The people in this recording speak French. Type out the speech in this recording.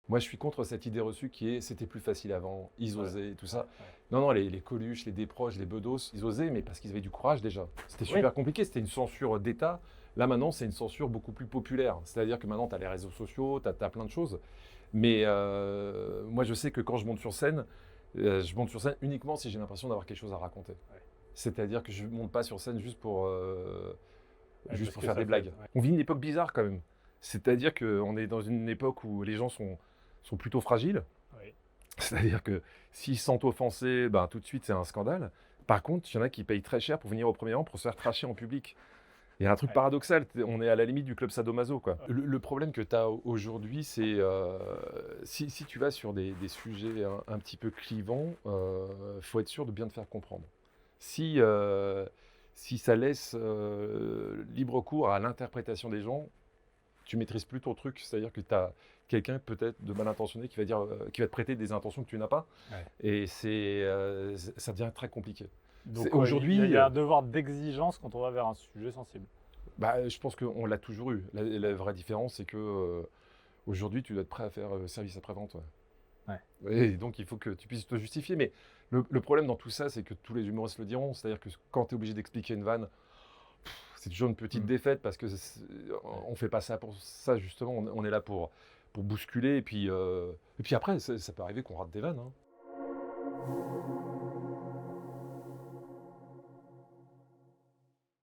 Moi, je suis contre cette idée reçue qui est c'était plus facile avant, ils Ouais, osaient, tout ouais, ça. ouais. Non, non, les Coluche, les Desproges, les Bedos, ils osaient, mais parce qu'ils avaient du courage déjà. C'était Oui, super compliqué, c'était une censure d'État. Là, maintenant, c'est une censure beaucoup plus populaire. C'est-à-dire que maintenant, tu as les réseaux sociaux, tu as plein de choses. Mais moi, je sais que quand je monte sur scène uniquement si j'ai l'impression d'avoir quelque chose à raconter. ouais. C'est-à-dire que je ne monte pas sur scène Ouais, juste parce pour que faire ça des fait. blagues. Ouais. On vit une époque bizarre quand même. C'est-à-dire qu'on est dans une époque où les gens sont plutôt fragiles. Oui. C'est-à-dire que s'ils se sentent offensés, ben, tout de suite, c'est un scandale. Par contre, il y en a qui payent très cher pour venir au premier rang pour se faire tracher en public. Il y a un truc Ouais. paradoxal, on est à la limite du club sadomaso, quoi. Le problème que tu as aujourd'hui, c'est si tu vas sur des sujets un petit peu clivants, faut être sûr de bien te faire comprendre. Si, si ça laisse libre cours à l'interprétation des gens, tu maîtrises plus ton truc. C'est-à-dire que tu as quelqu'un peut-être de mal intentionné qui va te prêter des intentions que tu n'as pas. Ouais. Et ça devient très compliqué. Donc, il Aujourd'hui, y a un devoir d'exigence quand on va vers un sujet sensible. bah, je pense qu'on l'a toujours eu. La vraie différence, c'est que aujourd'hui, tu dois être prêt à faire service après-vente. Ouais. Ouais. Et donc, il faut que tu puisses te justifier. Mais le problème dans tout ça, c'est que tous les humoristes le diront. C'est-à-dire que quand tu es obligé d'expliquer une vanne, c'est toujours une petite Mm. défaite parce que Ouais. on fait pas ça pour ça, justement. On est là pour bousculer. Et puis après, ça peut arriver qu'on rate des vannes, hein.